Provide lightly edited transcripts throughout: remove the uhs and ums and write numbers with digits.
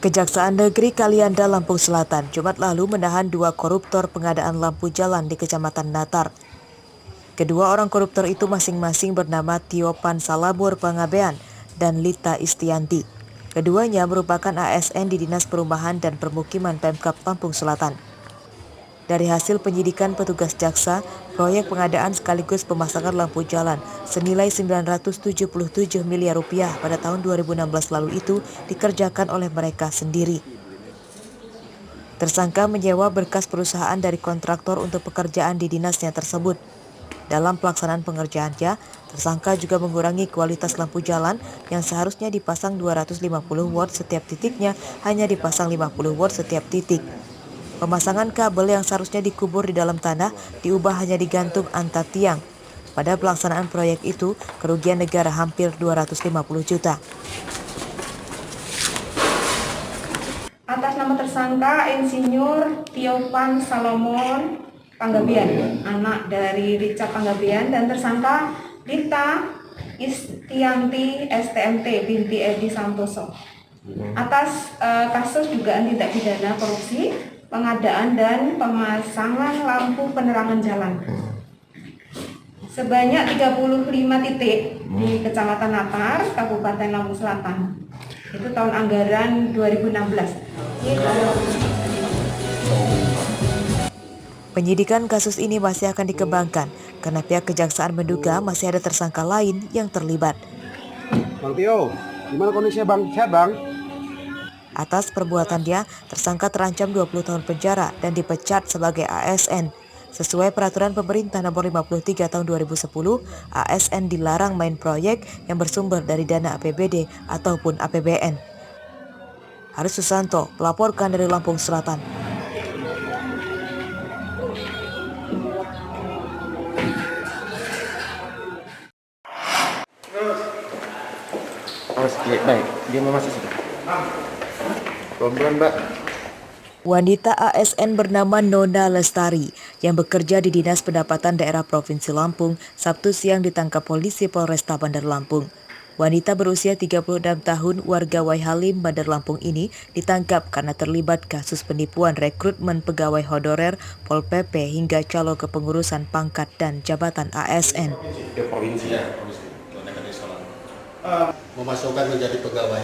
Kejaksaan Negeri Kalianda, Lampung Selatan, Jumat lalu menahan 2 koruptor pengadaan lampu jalan di Kecamatan Natar. Kedua orang koruptor itu masing-masing bernama Tio Pansalabur Pangabean dan Lita Istianti. Keduanya merupakan ASN di Dinas Perumahan dan Permukiman Pemkab Lampung Selatan. Dari hasil penyidikan petugas jaksa, proyek pengadaan sekaligus pemasangan lampu jalan senilai 977 miliar rupiah pada tahun 2016 lalu itu dikerjakan oleh mereka sendiri. Tersangka menyewa berkas perusahaan dari kontraktor untuk pekerjaan di dinasnya tersebut. Dalam pelaksanaan pengerjaannya, tersangka juga mengurangi kualitas lampu jalan yang seharusnya dipasang 250 watt setiap titiknya hanya dipasang 50 watt setiap titik. Pemasangan kabel yang seharusnya dikubur di dalam tanah diubah hanya digantung antar tiang. Pada pelaksanaan proyek itu, kerugian negara hampir 250 juta. Atas nama tersangka Insinyur Tiopan Salomon Panggabean, anak dari Richard Panggabean, dan tersangka Lita Istianti STMT binti Edi Santoso. Atas kasus dugaan tindak pidana korupsi, pengadaan dan pemasangan lampu penerangan jalan sebanyak 35 titik di Kecamatan Natar, Kabupaten Lampung Selatan. Itu tahun anggaran 2016. Penyidikan kasus ini masih akan dikembangkan karena pihak kejaksaan menduga masih ada tersangka lain yang terlibat. Bang Tio, gimana kondisinya Bang? Sehat Bang? Atas perbuatannya, tersangka terancam 20 tahun penjara dan dipecat sebagai ASN. Sesuai peraturan pemerintah nomor 53 tahun 2010, ASN dilarang main proyek yang bersumber dari dana APBD ataupun APBN. Haris Susanto melaporkan dari Lampung Selatan. Baik, dia mau masuk sudah. Pelan-pelan Mbak. Wanita ASN bernama Nona Lestari yang bekerja di Dinas Pendapatan Daerah Provinsi Lampung Sabtu siang ditangkap polisi Polresta Bandar Lampung. Wanita berusia 36 tahun warga Waihalim, Bandar Lampung ini ditangkap karena terlibat kasus penipuan rekrutmen pegawai honorer Pol PP hingga calo kepengurusan pangkat dan jabatan ASN. Provinsi memasukkan menjadi pegawai.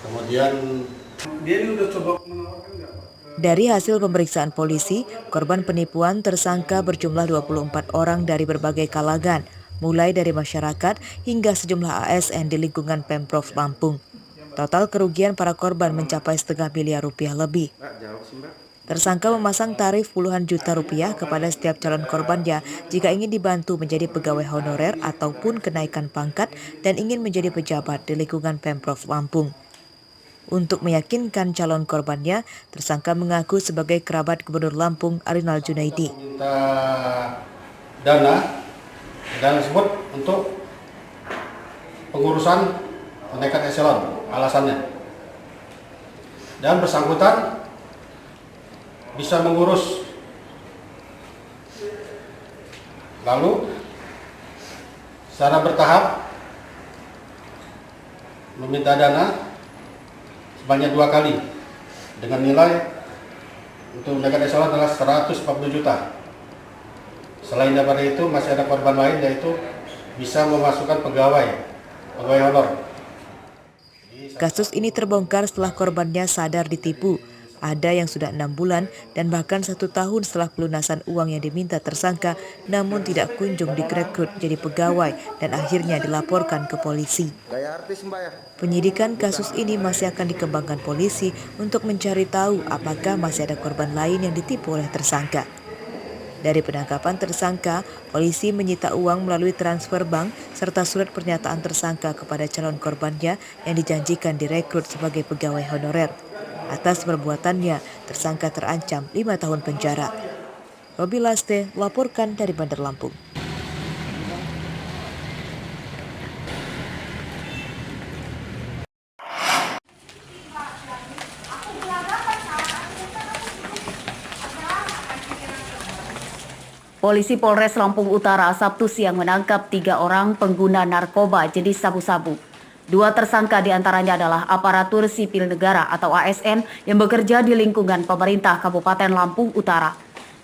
Kemudian dia ini udah coba menawarkan nggak? Dari hasil pemeriksaan polisi, korban penipuan tersangka berjumlah 24 orang dari berbagai kalangan, mulai dari masyarakat hingga sejumlah ASN di lingkungan Pemprov Lampung. Total kerugian para korban mencapai setengah miliar rupiah lebih. Tersangka memasang tarif puluhan juta rupiah kepada setiap calon korbannya jika ingin dibantu menjadi pegawai honorer ataupun kenaikan pangkat dan ingin menjadi pejabat di lingkungan Pemprov Lampung. Untuk meyakinkan calon korbannya, tersangka mengaku sebagai kerabat Gubernur Lampung Arinal Junaidi. Minta dana tersebut untuk pengurusan kenaikan eselon, alasannya. Dan bersangkutan bisa mengurus. Lalu secara bertahap meminta dana sebanyak 2 kali dengan nilai untuk kenaikan eselon adalah 140 juta. Selain daripada itu masih ada korban lain, yaitu bisa memasukkan pegawai honor. Kasus ini terbongkar setelah korbannya sadar ditipu. Ada yang sudah 6 bulan dan bahkan 1 tahun setelah pelunasan uang yang diminta tersangka, namun tidak kunjung direkrut jadi pegawai dan akhirnya dilaporkan ke polisi. Penyidikan kasus ini masih akan dikembangkan polisi untuk mencari tahu apakah masih ada korban lain yang ditipu oleh tersangka. Dari penangkapan tersangka, polisi menyita uang melalui transfer bank serta surat pernyataan tersangka kepada calon korbannya yang dijanjikan direkrut sebagai pegawai honorer. Atas perbuatannya, tersangka terancam 5 tahun penjara. Robi Laste melaporkan dari Bandar Lampung. Polisi Polres Lampung Utara Sabtu siang menangkap 3 orang pengguna narkoba jenis sabu-sabu. Dua tersangka diantaranya adalah aparatur sipil negara atau ASN yang bekerja di lingkungan pemerintah Kabupaten Lampung Utara.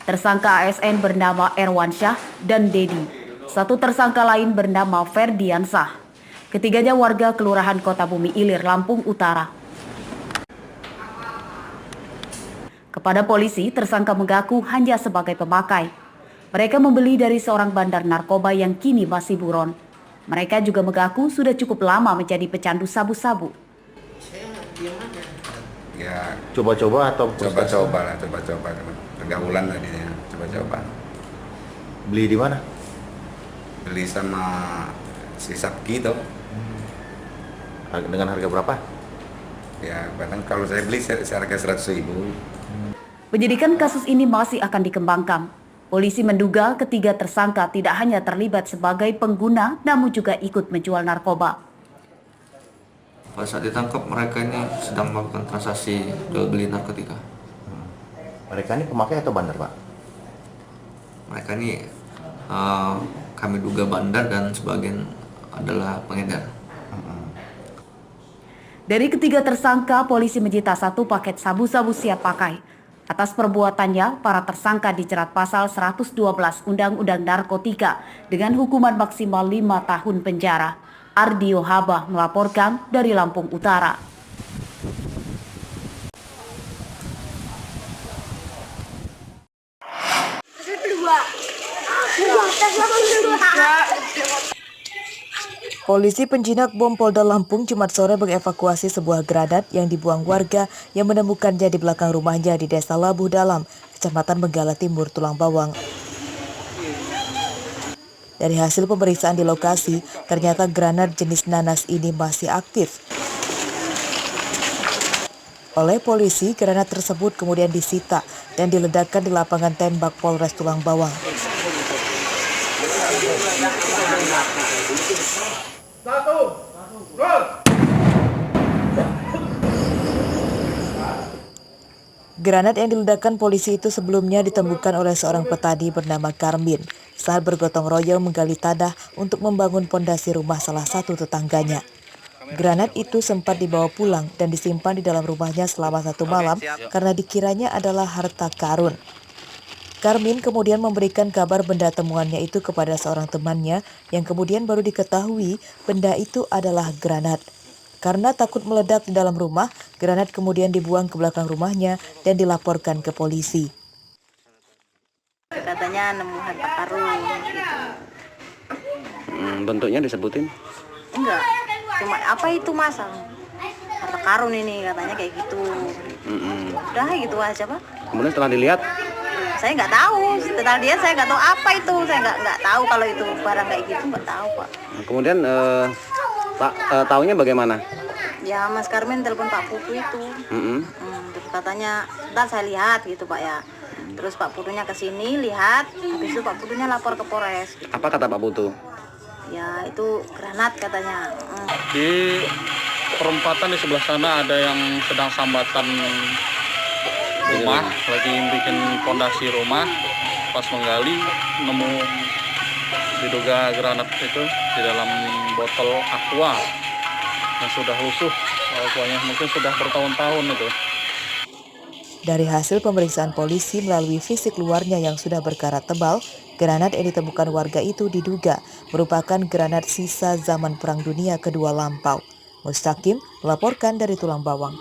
Tersangka ASN bernama Erwansyah dan Dedi. Satu tersangka lain bernama Ferdiansah. Ketiganya warga Kelurahan Kota Bumi Ilir, Lampung Utara. Kepada polisi, tersangka mengaku hanya sebagai pemakai. Mereka membeli dari seorang bandar narkoba yang kini masih buron. Mereka juga mengaku sudah cukup lama menjadi pecandu sabu-sabu. Ya, Coba-coba atau coba-coba pergaulan tadinya, coba-coba. beli di mana? Beli sama si Sabki itu. Dengan harga berapa? Ya, bahkan kalau saya beli seharga 100.000. Penyidikan kasus ini masih akan dikembangkan. Polisi menduga ketiga tersangka tidak hanya terlibat sebagai pengguna, namun juga ikut menjual narkoba. Pada saat ditangkap, mereka ini sedang melakukan transaksi jual beli narkotika. Mereka ini pemakai atau bandar, Pak? Mereka ini kami duga bandar dan sebagian adalah pengedar. Dari ketiga tersangka, polisi menyita 1 paket sabu-sabu siap pakai. Atas perbuatannya, para tersangka dijerat pasal 112 Undang-Undang Narkotika dengan hukuman maksimal 5 tahun penjara. Ardio Habah melaporkan dari Lampung Utara. Polisi penjinak bom Polda Lampung Jumat sore mengevakuasi sebuah granat yang dibuang warga yang menemukannya di belakang rumahnya di Desa Labuh Dalam, Kecamatan Benggala Timur, Tulang Bawang. Dari hasil pemeriksaan di lokasi, ternyata granat jenis nanas ini masih aktif. Oleh polisi, granat tersebut kemudian disita dan diledakkan di lapangan tembak Polres Tulang Bawang. Granat yang diledakkan polisi itu sebelumnya ditemukan oleh seorang petani bernama Karmin saat bergotong royong menggali tanah untuk membangun pondasi rumah salah satu tetangganya. Granat itu sempat dibawa pulang dan disimpan di dalam rumahnya selama 1 malam karena dikiranya adalah harta karun. Karmin kemudian memberikan kabar benda temuannya itu kepada seorang temannya yang kemudian baru diketahui benda itu adalah granat. Karena takut meledak di dalam rumah, granat kemudian dibuang ke belakang rumahnya dan dilaporkan ke polisi. Katanya nemu harta karun gitu. Bentuknya disebutin? Enggak, cuma apa itu mas? Harta karun ini katanya kayak gitu. Udah gitu aja Pak. Kemudian setelah dilihat? Saya nggak tahu, setelah dia saya nggak tahu apa itu. Saya nggak tahu kalau itu barang kayak gitu, nggak tahu Pak. Kemudian tahunya bagaimana? Ya Mas Karmin telepon Pak Putu itu. Terus katanya, ntar saya lihat gitu Pak ya. Terus Pak Putunya ke sini lihat, habis itu Pak Putunya lapor ke Polres. Gitu. Apa kata Pak Putu? Ya itu granat katanya. Di perempatan di sebelah sana ada yang sedang sambatan rumah, lagi bikin fondasi rumah, pas menggali nemu diduga granat itu di dalam botol aqua yang sudah lusuh, aquanya mungkin sudah bertahun-tahun itu. Dari hasil pemeriksaan polisi melalui fisik luarnya yang sudah berkarat tebal, granat yang ditemukan warga itu diduga merupakan granat sisa zaman Perang Dunia Kedua lampau. Mustaqim melaporkan dari Tulang Bawang.